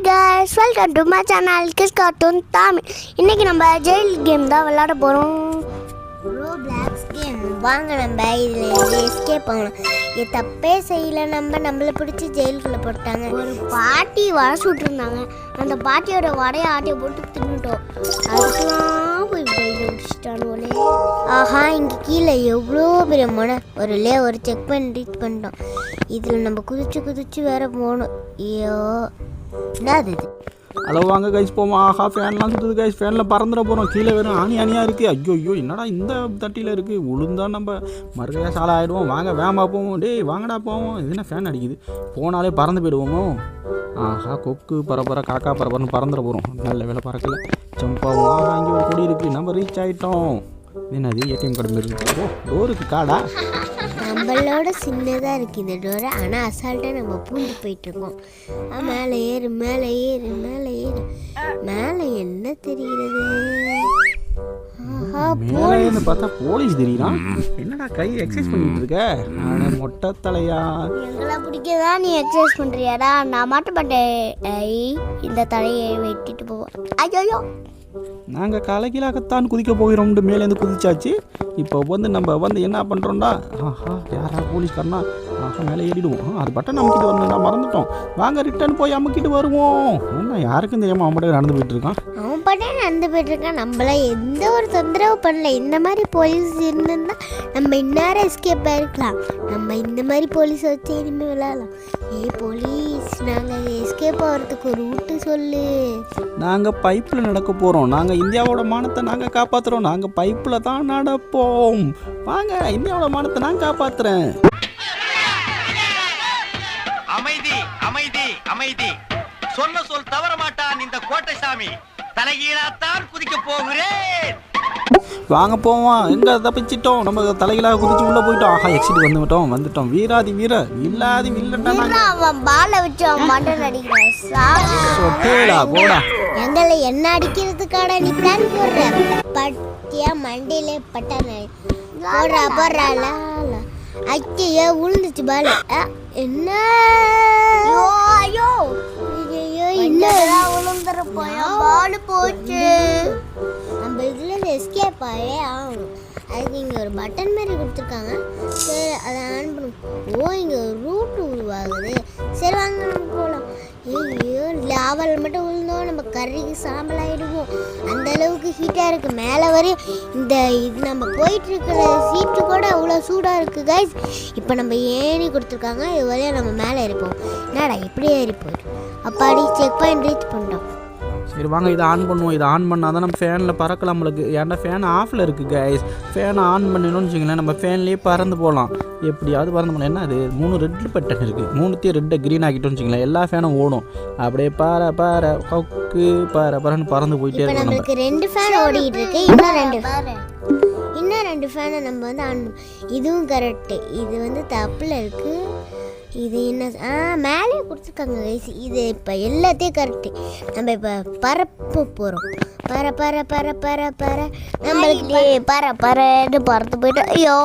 Hi guys, welcome to my channel kiss cartoon Tamil. இன்னைக்கு நம்ம jail game தான் விளையாட போகிறோம். Roblox game. வாங்க நம்ம இதில் எஸ்கேப் ஆகணும். இது தப்பே செய்யலை, நம்மளை பிடிச்சி ஜெயிலுக்குள்ளே போட்டாங்க. ஒரு பாட்டி வடை சுட்டுருந்தாங்க. அந்த பாட்டியோட வடையை ஆட்டியை போட்டு தின்னுட்டோம். அதுக்கெல்லாம் போய் ஜெயிலில் முடிச்சிட்டானோலே. ஆஹா, இங்கே கீழே எவ்வளோ பெரிய முனை ஒரு செக் பண்ணி ரீச் பண்ணிட்டோம். இதில் நம்ம குதிச்சு வேற போகணும். ஐயோ என்னது இது? ஹலோ வாங்க கைஸ் போவோம். ஆஹா, ஃபேன்லாம் சுற்றுது கைஸ். ஃபேனில் பறந்துட போகிறோம். கீழே வெறும் அணியாக இருக்குது. ஐயோ என்னடா இந்த தட்டியில் இருக்குது. உளுந்தா நம்ம மறுகையாக சாலை ஆகிடுவோம். வாங்க வேமா போவோம். டேய் வாங்கடா போவோம். இது என்ன ஃபேன் அடிக்குது? போனாலே பறந்து போயிடுவோமோ. ஆஹா, கொக்கு பரபர காக்கா பரபரன்னு பறந்துட போகிறோம். நல்ல வேலை பறக்கல. ஜம்பாகும். ஆஹா, இங்கே ஒரு கொடி இருக்குது. நம்ம ரீச் ஆகிட்டோம். என்னது ஏடிஎம் கார்டு மாரி இருக்குது. ஓ, டோருக்கு காடா? நம்மளோட சின்னதாக இருக்குது இந்த டோரை. ஆனால் அசால்ட்டாக நம்ம பூந்து போயிட்டுருக்கோம். மேலே ஏறு மேலே என்ன தெரிகிறது? மேலே பார்த்தா போலீஸ் தெரியுறான். என்னடா கை எக்ஸசைஸ் பண்ணிட்டு இருக்க? ஆனால் மொட்டை தலையா? எங்கெல்லாம் பிடிக்கதா நீ எக்ஸசைஸ் பண்ணுறியாடா? நான் மாட்ட மாட்டேன். இந்த தலையை வெட்டிட்டு போவோம். ஐயோ, நாங்கள் கலகிலாகத்தான் குதிக்க போகிறோம்னு மேலேருந்து குதிச்சாச்சு. இப்போ நம்ம என்ன பண்ணுறோம்டா? ஆஹா, யாரா போலீஸ்காரனா? ஆஹா, மேலே ஏறிடுவோம். அது பட்டன் அமுக்கிட்டு வரணும்டா, மறந்துட்டோம். வாங்க ரிட்டர்ன் போய் அமுக்கிட்டு வருவோம். என்ன யாருக்கும் தெரியாமல் அவன் மட்டும் நடந்து போயிட்டு இருக்கான். அவன் பாட்டே நடந்து போயிட்டு இருக்கான். நம்மள எந்த ஒரு தொந்தரவு பண்ணல. இந்த மாதிரி போலீஸ் இருந்திருந்தா நம்ம இந்நேரம் எஸ்கேப் ஆகிருக்கலாம். நம்ம இந்த மாதிரி போலீஸ் வச்சு இனிமேல் விளையாடலாம். போலீஸ், நாங்கள் எஸ்கேப் ஆகிறதுக்கு ஒரு ரூட்டு சொல்லு. நாங்கள் பைப்பில் நடக்க போகிறோம். நாங்கள் இந்தியாவோட மானத்தை நாங்கள் காப்பாற்றுறோம். நாங்கள் பைப்பில் தான் நடப்போம். வாங்க, இந்தியாவோட மானத்தை நான் காப்பாற்றுறேன். அமைதி அமைதி அமைதி. சொன்ன சொல் தவற மாட்டான் இந்த கோட்டை சாமி. தலைகீழாத்தான் குதிக்க போகிறேன். வாங்க போவோம். எங்கே தப்பிச்சிட்டோம்? நம்ம தலைகீழாக குதிச்சு உள்ளே போயிட்டோம். ஆஹா, எக்ஸிட் வந்துட்டோம். வீராதி வீர இல்லாதி வில்லட்டா. அவன் பாலை வச்சு அவன் மண்டன் அடிக்கிறான். போடா. எங்களை என்ன அடிக்கிறதுக்காட நீ பிளான் போடுற? பட்டியா மண்டையிலே பட்டான போடுறால. ஐயோ, விழுந்துச்சு பால். என்ன பால் போச்சு. நம்ம இதுல எஸ்கேப் ஆகவே ஆகணும். அதுக்கு இங்கே ஒரு பட்டன் மாதிரி கொடுத்துருக்காங்க. சரி, அதை ஆன் பண்ணும். ஓ, இங்கே ஒரு ரூட் உருவாகுது. சரி வாங்க நம்ம போகலாம். ஐயோ, லாவல் மட்டும் விழுந்தோம் நம்ம கறிக்கு சாம்பல் ஆகிடுவோம். அந்த அளவுக்கு ஹீட்டாக இருக்குது. மேலே வரையும் இது நம்ம போயிட்டுருக்கிற சீட்டு கூட அவ்வளோ சூடாக இருக்குது கைஸ். இப்போ நம்ம ஏணி கொடுத்துருக்காங்க. இது வரையும் நம்ம மேலே ஏறிப்போம். என்னடா இப்படி ஏறி போயிடும்? அப்பாடி செக் பாயிண்ட் ரீச் பண்ணிட்டோம். சரி வாங்க, இதை ஆன் பண்ணுவோம். இதை ஆன் பண்ணால் தான் நம்ம ஃபேனில் பறக்கலாம். நம்மளுக்கு ஏன்னா ஃபேன் ஆஃபில் இருக்குது கைஸ். ஃபேனை ஆன் பண்ணணும்னு வச்சுங்களேன், நம்ம ஃபேன்லேயே பறந்து போகலாம். எப்படியாவது பறந்து போகலாம். என்ன அது 3 ரெட் பட்டன் இருக்குது. 3 ரெட்டை க்ரீன் ஆக்கிட்டோம்னு வச்சுங்களேன், எல்லா ஃபேனும் ஓடும். அப்படியே பாற கொக்கு பறன்னு பறந்து போயிட்டே இருக்கும். நம்மளுக்கு 2 ஃபேன் ஓடிட்டு இருக்கு. இன்னும் 2 ஃபேனை நம்ம ஆன். இதுவும் கரெக்டு. இது தப்பில் இருக்குது. இது என்ன மேலே கொடுத்துருக்காங்க கைஸ். இது இப்போ எல்லாத்தையும் கரெக்டு. நம்ம இப்போ பறப்ப போகிறோம். பற நம்மளுக்கு பறன்னு பறந்து போயிட்டோம். ஐயோ,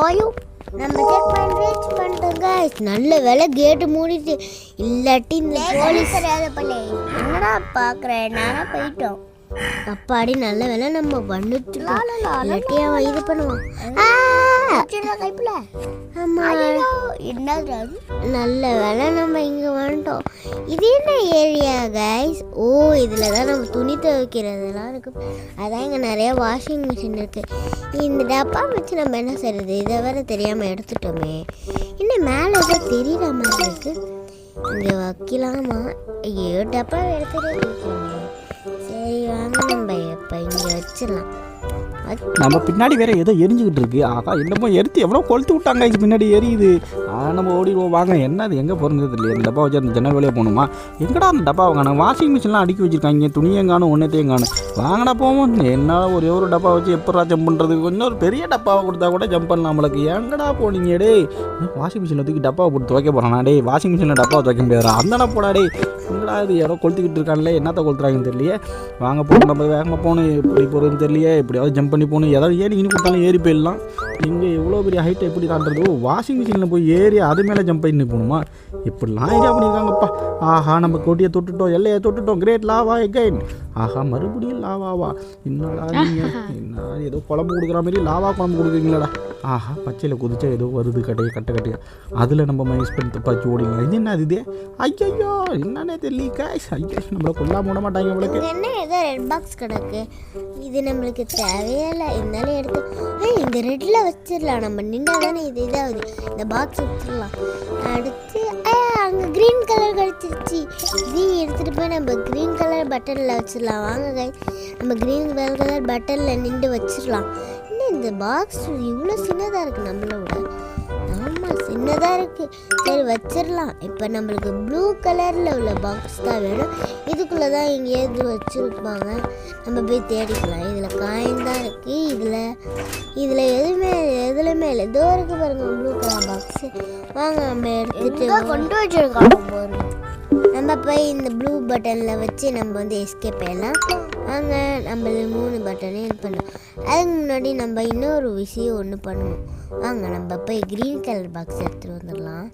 நம்ம செக் பண்ணி ரீச் பண்ணிட்டோம் கைஸ். நல்ல வேலை கேட்டு மூடிட்டு. இல்லாட்டி இந்த போலீஸ் என்னடா பார்க்குறேன். நானாக போயிட்டோம். அப்பாடி நல்ல வேலை நம்ம வந்துட்டு. இல்லாட்டி அவன் இது பண்ணுவான். நல்ல வேலை நம்ம இங்கே வந்துட்டோம். இது என்ன ஏரியா கைஸ்? ஓ, இதில் தான் நம்ம துணி துவைக்கிறதெல்லாம் இருக்குது. அதான் இங்கே நிறைய வாஷிங் மிஷின் இருக்குது. இந்த டப்பா வச்சு நம்ம என்ன செய்யறது? இதை வேற தெரியாமல் எடுத்துட்டோமே. இன்னும் மேலே ஏதோ தெரியுற மாதிரி இருக்குது. இங்கே வைக்கலாமா? ஐயோ, டப்பா எடுத்துகிட்டே. சரி வாங்க, நம்ம இப்போ இங்கே வச்சிடலாம். நம்ம பின்னாடி வேற ஏதோ எரிஞ்சுக்கிட்டு இருக்கு. ஆகா, என்னமோ எரித்து எவ்வளோ கொளுத்து விட்டாங்க. இது பின்னாடி எரியுது. நம்ம ஓடிடுவோம். வாங்க, என்ன அது எங்கே பிறந்தது இல்லையா? இந்த டப்பா வச்சு அந்த ஜன்னல் வழியாக போகணுமா? எங்கடா அந்த டப்பா காணும்? வாஷிங் மிஷின்லாம் அடுக்கி வச்சுருக்காங்க. துணியும் காணும், ஒன்றத்தையும் காணும். வாங்கடா போவோம். என்ன ஒரு டப்பா வச்சு எப்படா ஜம்ப் பண்ணுறது? கொஞ்சம் ஒரு பெரிய டப்பாவை கொடுத்தா கூட ஜம்ப் பண்ணலாம். நம்மளுக்கு எங்கடா போனீங்க? டே, வாஷிங் மிஷினில் தூக்கி டப்பாவை போட்டு துவைக்க போகிறானா? டே, வாஷிங் மிஷினில் டப்பாவை துவைக்க முடியாதா? அந்த போடா. டே, என்னடா இது யாரோ கொளுத்துக்கிட்டு இருக்காங்களே, என்னத்த கொளுத்துறாங்கன்னு தெரியலையே. வாங்க போகணும். நம்ம வேகமாக போகணும். எப்படி போகிறதுன்னு தெரியலையே. எப்படியாவது ஜம்ப் பண்ணி போகணும். ஏதாவது ஏறி கொடுத்தாலும் ஏறி போயிடலாம். இங்கே எவ்வளோ பெரிய ஹைட்டை எப்படி தாண்டது? வாஷிங் மிஷினில் போய் ஏறி அது மேலே ஜம்ப் பண்ணி போகணுமா? இப்படிலாம் ஐடியா பண்ணியிருக்காங்கப்பா. ஆஹா, நம்ம கொடியை தொட்டுட்டோம், எல்லையை தொட்டுட்டோம். Great lava again. ஆஹா, மறுபடியும் லாவாவா? என்னடா நீங்கள் என்ன ஏதோ குழம்பு கொடுக்குற மாதிரி லாவா குழம்பு கொடுக்குறீங்களாடா? ஆஹா, பச்சையில் குதிச்சா ஏதோ வருது கட்டையாக அதில் நம்ம மைஸ் பண்ணி துப்பாக்கி ஓடிங்களா? இது என்ன இது? ஐயோ என்னன்னே தெரியல காய்ஸ். ஐயோ, நம்மளை கொல்லாம விட மாட்டாங்க நம்மளுக்கு. என்ன ஏதோ ரெட் பாக்ஸ் கிடக்கு, இது நம்மளுக்கு தேவையில்லை. இருந்தாலும் எடுத்து இந்த ரெட்டில் வச்சிடலாம். நம்ம நின்னா தானே இது இதாகுது. இந்த பாக்ஸ் வச்சிடலாம். அடுத்து அங்கே க்ரீன் கலர் கிடச்சிருச்சு. இதையும் எடுத்துகிட்டு போய் நம்ம க்ரீன் கலர் பட்டனில் வச்சிடலாம். வாங்க guys, நம்ம க்ரீன் கலர் பட்டனில் நின்று வச்சிடலாம். இன்னும் இந்த பாக்ஸ் இவ்வளோ சின்னதாக இருக்குது நம்மளோட. ஆமாம், சின்னதாக இருக்குது. சரி வச்சிடலாம். இப்போ நம்மளுக்கு ப்ளூ கலரில் உள்ள பாக்ஸ் தான் வேணும். இதுக்குள்ளே தான் எங்கேயாவது வச்சுருப்பாங்க. நம்ம போய் தேடிக்கலாம். இதில் காயின் தான் இருக்குது. இதில் எதுலையுமே இல்லை. இதோ இருக்குது பாருங்க ப்ளூ கலர் பாக்ஸு. வாங்க நம்ம எடுத்துகிட்டு கொண்டு வச்சுருக்கோம் பாருங்க. நம்ம போய் இந்த ப்ளூ பட்டனில் வச்சு நம்ம வந்து எஸ்கேப் ஆகலாம். வாங்க, நம்ம 3 பட்டனையும் இது பண்ணலாம். அதுக்கு முன்னாடி நம்ம இன்னொரு விஷயம் ஒன்று பண்ணணும். வாங்க, நம்ம போய் க்ரீன் கலர் பாக்ஸ் எடுத்துகிட்டு வந்துடலாம்.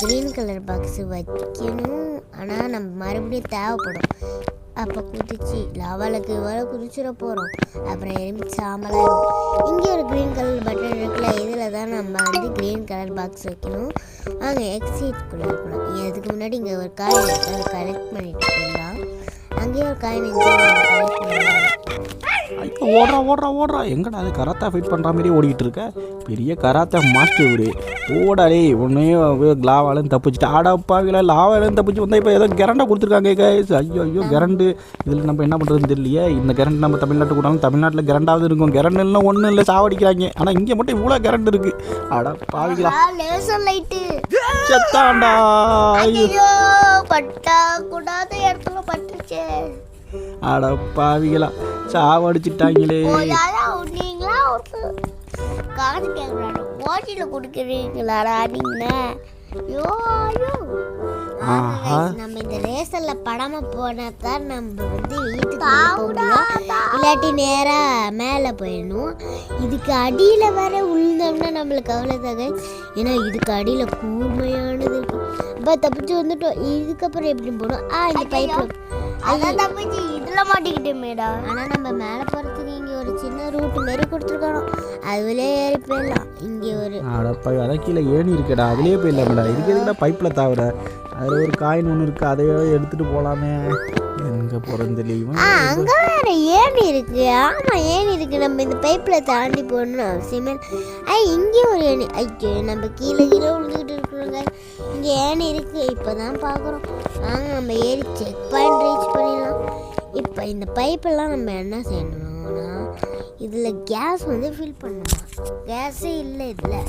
க்ரீன் கலர் பாக்ஸு வைக்கணும். ஆனால் நம்ம மறுபடியும் தேவைப்படும். அப்போ குதிச்சு லாவாலுக்கு வர குதிச்சிட போகிறோம். அப்புறம் எலும்பி சாம்பலாக இங்கே ஒரு க்ரீன் கலர் பட்டன் இருக்குல்ல, இதில் தான் நம்ம வந்து க்ரீன் கலர் பாக்ஸ் வைக்கணும். வாங்க எக்ஸிட்குள்ளே இருக்கணும். அதுக்கு முன்னாடி இங்கே ஒரு காயின் அதை கலெக்ட் பண்ணிட்டு போயிடலாம். அங்கேயே ஒரு காயின் கலெக்ட் பண்ணலாம். ஓடுறா எங்கடா அது? கராத்தா ஃபைட் பண்ணுற மாதிரி ஓடிக்கிட்டு இருக்க. பெரிய கராத்தா மாஸ்டர் இவரு. ஓடாடே உன்னையும் லாவாலும் தப்பிச்சுட்டு ஆடாப்பாவில லாவாலும் தப்பிச்சு வந்தால் இப்போ ஏதோ கரண்டை கொடுத்துருக்காங்க கைஸ். ஐயோ கரண்டு. இதில் நம்ம என்ன பண்ணுறதுன்னு தெரியலையே. இந்த கரண்ட் நம்ம தமிழ்நாட்டுக்கு கூடாலும் தமிழ்நாட்டில் கரண்டாவது இருக்கும். கரண்டுலாம் ஒன்றும் இல்லை, சாவடிக்கிறாங்க. ஆனால் இங்கே மட்டும் இவ்வளோ கரண்ட் இருக்குது. ஆடா பாவிகளா, செத்தாண்டா. ஐயோ, பட்டா கூடாத இடத்துல பட்டுச்சு. ஆடா பாவிகளா, சாவடிச்சுட்டாங்களே. நீங்களா காசு கேட்குறாங்க, ஓட்டியில் கொடுக்குறீங்களாடா நீங்க? நம்ம இந்த ரேசல்ல படமா போனா தான் நம்ம வந்து வீட்டுக்கு போக முடியும். இல்லாட்டி நேரா மேலே போயிடணும். இதுக்கு அடியில வர விழுந்தோம்னா நம்மளுக்கு அவ்வளோதாங்க. ஏன்னா இதுக்கு அடியில கூர்மையானது இருக்கு. அப்போ தப்பிச்சு வந்துட்டோம். இதுக்கப்புறம் எப்படி போடும்? இந்த பைப்பில் அதான் தப்பிச்சு இதில் மாட்டிக்கிட்டேமேடா. ஆனால் நம்ம மேலே போகிறதுக்கு இங்கே ஒரு சின்ன ரூட் மாரி கொடுத்துருக்கணும். அதுலேயே ஏறி போயிடலாம். இங்கே ஒரு அதான் கீழே ஏணி இருக்கடா, அதுலேயே போயிடலாம்டா. இதுக்கு எதுக்குடா பைப்பில் தவிர அதில் ஒரு காயின் ஒன்று இருக்குது, அதையோ எடுத்துகிட்டு போகலாமே. எங்கே போகிறது தெரியுமா? அங்கே வேறு ஏணி இருக்குது. ஆமாம், ஏணி இருக்குது. நம்ம இந்த பைப்பில் தாண்டி போகணும்னு அவசியமே. இங்கே ஒரு ஏணி. ஐயோ, நம்ம கீழே விழுந்துக்கிட்டு இருக்கிறோங்க. இங்கே ஏணி இருக்குது. இப்போ தான் பார்க்குறோம். வாங்க நம்ம ஏறி செக் பாயிண்ட் ரீச் பண்ணிடலாம். இப்போ இந்த பைப்பெல்லாம் நம்ம என்ன செய்யணும்னா இதில் கேஸ் வந்து ஃபில் பண்ணணும். கேஸே இல்லை இதில்.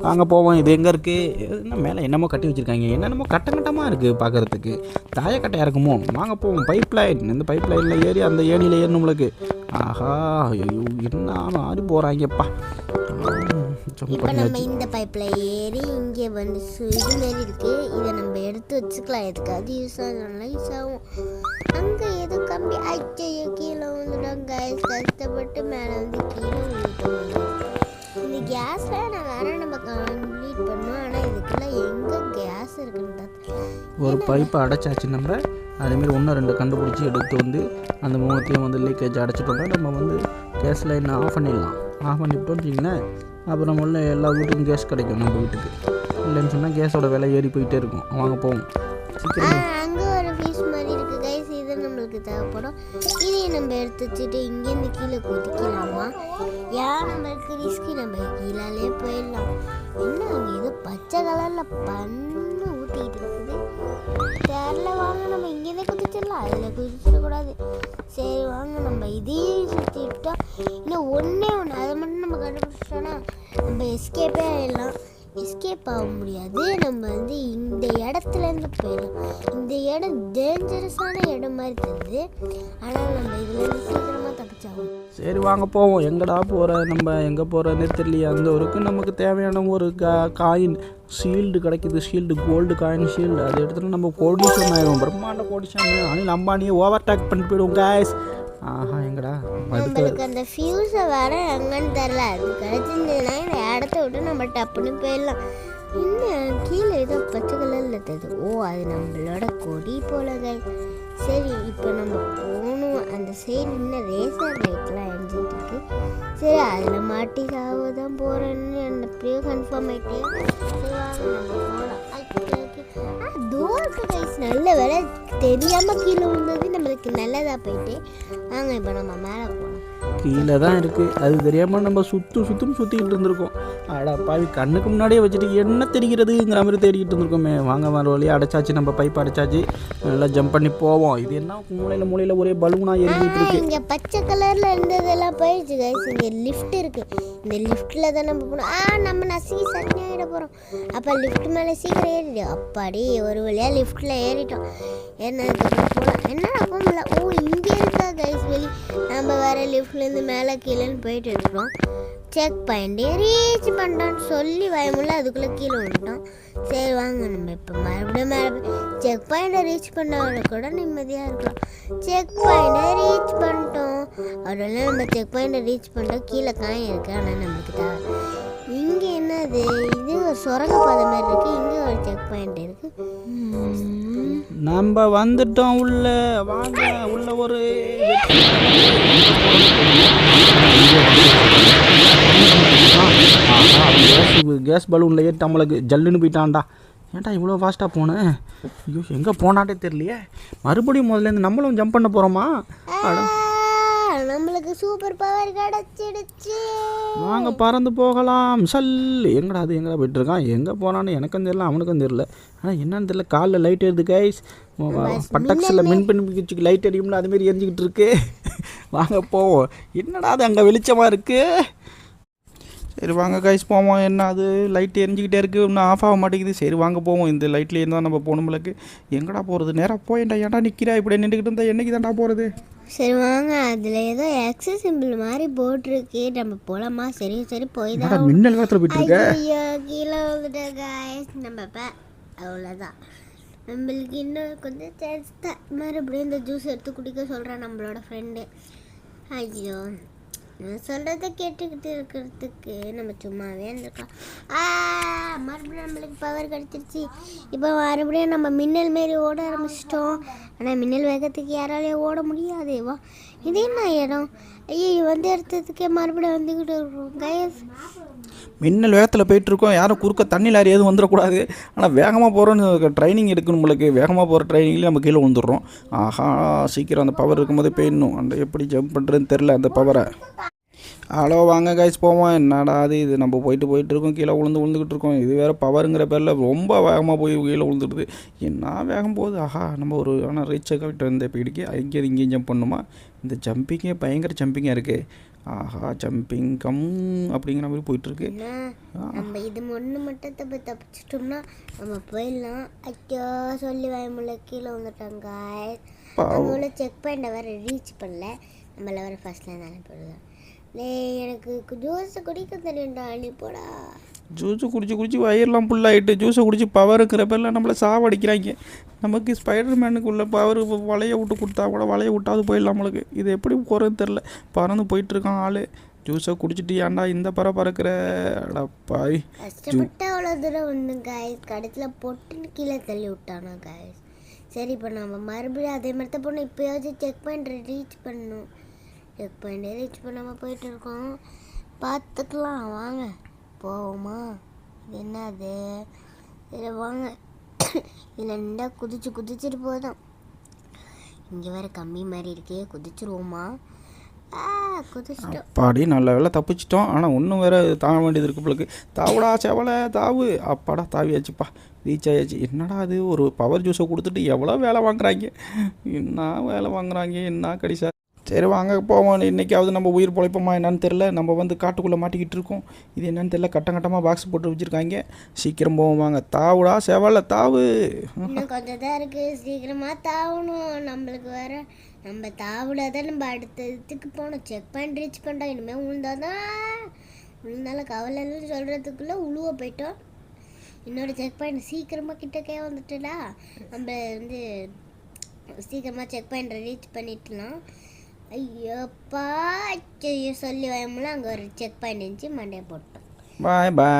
வாங்க போவோம். இது எங்கே இருக்குது? என்ன மேலே என்னமோ கட்டி வச்சுருக்காங்க. என்னென்னமோ கட்டமாக இருக்குது பார்க்குறதுக்கு. தாயக்கட்டையாக இருக்குமோ? வாங்க போவோம். Pipe line. இந்த பைப் லைனில் ஏறி அந்த ஏணியில் ஏறணும் நம்மளுக்கு. ஆஹா, ஐயோ என்ன மாறி போகிறாங்கப்பா. இப்போ நம்ம இந்த பைப்பில் ஏறி இங்கே வந்து இது மாரி இருக்குது. இதை நம்ம எடுத்து வச்சுக்கலாம். எதுக்காவது யூஸ் ஆகும். அங்கே எது கம்பி ஐயோ கீழே வந்துடுவாங்க. கஷ்டப்பட்டு மேலே வந்து கீழே விழுந்துட்டோம். இந்த கேஸில் நான் வேறு நம்ம கம்ப்ளீட் பண்ணோம். ஆனால் இதுக்குள்ள எங்கே கேஸ் இருக்குன்னு ஒரு பைப்பை அடைச்சாச்சு. நம்ம அதேமாரி 1-2 கண்டுபிடிச்சி எடுத்து வந்து அந்த 3த்தையும் வந்து லீக்கேஜ் அடைச்சிட்டோம்னா நம்ம வந்து கேஸ் லைன் ஆஃப் பண்ணிடலாம். ஆஃப் பண்ணிவிட்டோம்னு வச்சிங்கன்னா அப்புறம் உள்ள எல்லா வீட்டுக்கும் கேஸ் கிடைக்கும். நம்ம வீட்டுக்கு இல்லைன்னு சொன்னால் கேஸோட விலை ஏறி போயிட்டே இருக்கும். வாங்க போவோம் சீக்கிரம். அங்கே ஒரு ஃபீஸ் மாதிரி இருக்குது கைஸ். இது நம்மளுக்கு தேவைப்படும். இதையும் நம்ம எடுத்து வச்சுட்டு இங்கேருந்து கீழே குதிக்கலாமா? நம்மளுக்கு ரிஸ்க்கு. நம்ம கீழே போயிடலாம். என்ன அங்கே ஏதோ பச்சை கலரில் பண்ணு ஊற்றிக்கிட்டு இருக்குது. தெரில. வாங்க நம்ம இங்கேருந்தே குதிச்சிடலாம். அதில் குதிச்சிடக்கூடாது. சரி வாங்க நம்ம இதையும் சுற்றிட்டோம். இன்னும் ஒன்று அதை மட்டும் நம்ம கண்டுபிடிச்சிட்டோன்னா நம்ம எஸ்கேப்பே ஆகிடலாம். எஸ்கேப் ஆக முடியாது. நம்ம வந்து இந்த இடத்துலேருந்து போயிடலாம். இந்த இடம் டேஞ்சரஸான இடம் மாதிரி தெரியுது. ஆனால் நம்ம இதுலேருந்து சீக்கிரமாக தப்பிச்சாகும். சரி வாங்க போவோம். எங்கடா போகிற? நம்ம எங்கே போகிறோன்னே தெரியலையே. அந்த ஒருக்கு நமக்கு தேவையான ஒரு காயின் ஷீல்டு கிடைக்கிது. Shield gold coin shield. அதை எடுத்துகிட்டு நம்ம கோடிஷன் ஆயிடும். பிரம்மாண்ட கோடிஷன். அனில் அம்பானியை ஓவர் டேக் பண்ணிட்டு போயிடுவோம். கேஸ் ஆஹா எங்கடா நம்மளுக்கு அந்த ஃபியூஸை வர எங்கன்னு தெரில. அது கிடச்சிருந்ததுன்னா இந்த இடத்த விட்டு நம்ம டப்புன்னு போயிடலாம். இன்னும் கீழே ஏதோ பச்சை கலரில் தெரியுது. ஓ அது நம்மளோட கொடி போலங்க. சரி இப்போ நம்ம போகணும். அந்த சைடு இன்னும் ரேசர் லைட்லாம் எரிஞ்சிட்டு இருக்கு. சரி அதில் மாட்டி சாவு தான் போகிறேன்னு என்ன எப்படியோ கன்ஃபார்ம் ஆகிட்டே. சரி வாங்க நம்ம போகலாம். தோருக்கு கைஸ் நல்ல வேலை தெரியாமல் கீழே விழுந்தது நம்மளுக்கு நல்லதாக போயிட்டு. வாங்க இப்போ நம்ம மேலே போகலாம். கீழே தான் இருக்குது, அது தெரியாமல் நம்ம சுற்றிக்கிட்டு இருந்திருக்கோம். அடா பாவி, கண்ணுக்கு முன்னாடியே வச்சுட்டு என்ன தெரிகிறதுங்கிற மாதிரி தேடிக்கிட்டு இருந்திருக்கோமே. வாங்க வர வழியாக அடைச்சாச்சு, நம்ம பைப் அடைச்சாச்சு. நல்லா ஜம்ப் பண்ணி போவோம். இது என்ன மூலையில் ஒரே பலூனாக எரிஞ்சிட்டு இருக்கு. இங்கே பச்சை கலரில் இருந்ததெல்லாம் போயிடுச்சு கைஸ். இங்கே லிஃப்ட் இருக்குது. இந்த லிஃப்ட்டில் தான் நம்ம போகணும். நம்ம நசுக்கி சட்னி ஆகிட போகிறோம். அப்போ லிஃப்ட் மேலே சீக்கிரம் ஏறிடும். அப்பாடி ஒரு வழியாக லிஃப்ட்டில் ஏறிட்டோம். ஏறினதுக்கப்புறம் போகலாம். என்னடா போக முடியல. ஓ இங்கே இருக்கா கைஸ் வெளி. நம்ம வேறு லிஃப்ட்லேருந்து மேலே கீழேன்னு போயிட்டு இருக்கிறோம். செக் பாயிண்ட் ரீச் பண்ணிட்டோன்னு சொல்லி பயமுள்ள அதுக்குள்ளே கீழே வந்துட்டோம். சரி வாங்க நம்ம இப்போ மறுபடியும் மேலே செக் பாயிண்டை ரீச் பண்ணவரை கூட நிம்மதியாக இருக்கலாம். செக் பாயிண்டை ரீச் பண்ணிட்டோம். அதெல்லாம் நம்ம செக் பாயிண்டை ரீச் பண்ணிட்டோம். கீழே காயம் இருக்குது, ஆனால் நம்மளுக்கு தேவை. இங்கே என்னது, இது ஒரு சுரங்க பாதை மாதிரி இருக்குது. இங்கே ஒரு செக் பாயிண்ட் இருக்குது. நம்ம வந்துட்டோம் உள்ள. வாங்க உள்ள ஒரு கேஸ் பலூனில் ஏற்றி நம்மளுக்கு ஜல்லுன்னு போயிட்டான்டா. ஏன்டா இவ்வளோ ஃபாஸ்ட்டாக போனேன்? ஐயோ எங்கே போனாட்டே தெரியலையே. மறுபடியும் முதல்லேருந்து நம்மளும் ஜம்ப் பண்ண போகிறோமா? நம்மளுக்கு சூப்பர் பவர் கிடச்சிடுச்சு. வாங்க பறந்து போகலாம். எங்கடா போயிட்டு இருக்கான்? எங்கே போனான்னு எனக்கும் தெரியல, அவனுக்கும் தெரியல. ஆனால் என்னன்னு தெரியல, காலில் லைட் எரியுது கைஸ். பட்டாக்ஸில் மின்பிடிச்சிக்கு லைட் எரியும்ல, அதுமாரி எரிஞ்சிக்கிட்டு இருக்கு. வாங்க போவோம். என்னடா அது அங்கே வெளிச்சமாக இருக்குது. சரி வாங்க கைஸ் போவோம். என்ன அது லைட் எரிஞ்சிக்கிட்டே இருக்குது, இன்னும் ஆஃப் ஆக மாட்டேங்குது. சரி வாங்க போவோம். இந்த லைட்லேயே இருந்தால் நம்ம போகணும்லக்கு. எங்கடா போகிறது? நேராக போயிட்டா. ஏன்டா நிற்கிறா இப்படி நின்றுக்கிட்டு இருந்தால் என்னைக்கு தான்டா போகிறது? சரி வாங்க, அதில் ஏதோ எக்ஸஸ் சிம்பிள் மாதிரி போட்டிருக்கு. நம்ம போகலாமா? சரி போய் தான். மின்னல் காலத்தில் போயிட்டு இருக்க. ஐயோ கீழே வந்துட்டேன் கைஸ். நம்ம அவ்வளோதான். நம்மளுக்கு இன்னும் கொஞ்சம் சான்ஸ் தான். மறுபடியும் இந்த ஜூஸ் எடுத்து குடிக்க சொல்கிறேன் நம்மளோட ஃப்ரெண்டு. ஐயோ சொல்கிறத கேட்டுக்கிட்டு இருக்கிறதுக்கு நம்ம சும்மாவே இருந்திருக்கலாம். மறுபடியும் நம்மளுக்கு பவர் கிடச்சிருச்சு. இப்போ மறுபடியும் நம்ம மின்னல் மாரி ஓட ஆரம்பிச்சிட்டோம். ஆனால் மின்னல் வேகத்துக்கு யாராலையும் ஓட முடியாது. வா இது என்ன இடம்? ஐயோ வந்து எடுத்ததுக்கே மறுபடியும் வந்துக்கிட்டு இருக்கோம் கைஸ். மின்னல் வேகத்தில் போயிட்டுருக்கோம். யாரும் குறுக்க தண்ணி லாரி எதுவும் வந்துடக்கூடாது. ஆனால் வேகமாக போகிறோன்னு ட்ரைனிங் எடுக்கணும். நம்மளுக்கு வேகமாக போகிற ட்ரைனிங்லேயே நம்ம கீழே வந்துடுறோம். ஆஹா சீக்கிரம் அந்த பவர் இருக்கும்போது போயிடணும். அந்த எப்படி ஜம்ப் பண்ணுறதுன்னு தெரில அந்த பவரை. ஹலோ வாங்க கைஸ் போவோம். என்னடா இது நம்ம போயிட்டுருக்கோம், கீழே விழுந்துக்கிட்டு இருக்கோம். இது வேறு பவருங்கிற பேரில் ரொம்ப வேகமாக போய் கீழே விழுந்துடுது. என்ன வேகம் போகுது. ஆஹா நம்ம ஒரு ஆனால் ரீச் ஆகிட்டு வந்த இப்படிக்கு இங்கேயும் ஜம்ப் பண்ணுமா? இந்த ஜம்பிங்கே பயங்கர ஜம்பிங்காக இருக்குது. ஆஹா ஜம்பிங் அப்படிங்கிற மாதிரி போயிட்டுருக்கு. நம்ம இது ஒன்று மட்டும் தப்பிச்சிட்டோம்னா நம்ம போயிடலாம். ஐயோ சொல்லி வாய்மூல கீழே வந்துட்டாங்க. நம்மள செக் பாயிண்டை வேறு ரீச் பண்ணல. நம்மள வேறு ஃபஸ்ட்டில் தானே போடுதான். எனக்கு ஜூஸை குடிக்க தெரியும்டா, அள்ளி போடா. ஜூஸை குடிச்சு வயிறெலாம் ஃபுல்லாகிட்டு ஜூஸை குடிச்சு பவருங்கிற பேரில் நம்மளை சாவடிக்கிறாங்க. நமக்கு ஸ்பைடர்மேனுக்குள்ள பவர் வலையை விட்டு கொடுத்தா கூட வலையை விட்டாவது போயிடலாம். நம்மளுக்கு இது எப்படி போகிறதுன்னு தெரில. பறந்து போயிட்டுருக்கான் ஆள். ஜூஸை குடிச்சிட்டு ஏன்டா இந்த பறக்கிற அடப்பாய். கஷ்டப்பட்டு அவ்வளோ தூரம் வந்து காய்ஸ் கடைசியில் பொட்டுன்னு கீழே தள்ளி விட்டானா காய்ஸ். சரி இப்போ நம்ம மறுபடியும் அதே மாதிரி தான் போகணும். இப்போயாச்சும் செக் பாயிண்ட் ரீச் பண்ணணும். செக் பாயிண்டே ரீச் பண்ணாமல் போயிட்டு இருக்கோம். பார்த்துக்கலாம் வாங்க போவோமா? இது என்னது? இதில் வாங்க இதில் நின்றா குதிச்சுட்டு போதும். இங்கே வேறு கம்மி மாதிரி இருக்கே, குதிச்சிருவோமா? குதிச்சிட்டோம். அப்பாடி நல்ல வேலை தப்பிச்சிட்டோம். ஆனால் ஒன்றும் வேறு தாழ வேண்டியது இருக்குது பிள்ளைக்கு. தாவுடா செவலை தாவு. அப்பாடா தாவியாச்சுப்பா, ரீச் ஆயாச்சு. என்னடா அது ஒரு பவர் ஜூஸை கொடுத்துட்டு எவ்வளோ வேலை வாங்குறாங்க. என்ன கடிசா. சரி வாங்க போவோம். இன்றைக்காவது நம்ம உயிர் பொழைப்போமா என்னன்னு தெரில. நம்ம வந்து காட்டுக்குள்ளே மாட்டிக்கிட்டு இருக்கோம். இது என்னன்னு தெரில. கட்டமாக பாக்ஸ் போட்டு வச்சுருக்காங்க. சீக்கிரம் போவோம் வாங்க. தாவுடா செவலை தாவு. இன்னும் கொஞ்சம் தான் இருக்குது, சீக்கிரமாக தாவணும். நம்மளுக்கு வேறு நம்ம தாவிடாதான் நம்ம அடுத்ததுக்கு போகணும். செக் பாயிண்ட் ரீச் பண்ணிட்டோம். இனிமேல் விழுந்தாலும் கவலைன்னு சொல்கிறதுக்குள்ளே உழுவ போயிட்டோம். இன்னொரு செக் பாயிண்ட் சீக்கிரமாக கிட்டக்கே வந்துட்டுடா. நம்ம வந்து சீக்கிரமாக செக் பாயிண்ட் ரீச் பண்ணிட்டலாம். ஐயோப்பா சொல்லி வயமெல்லாம் அங்கே ஒரு செக் பாயிண்ட் இருந்துச்சு மண்டையை போட்டோம். பாய் பாய்.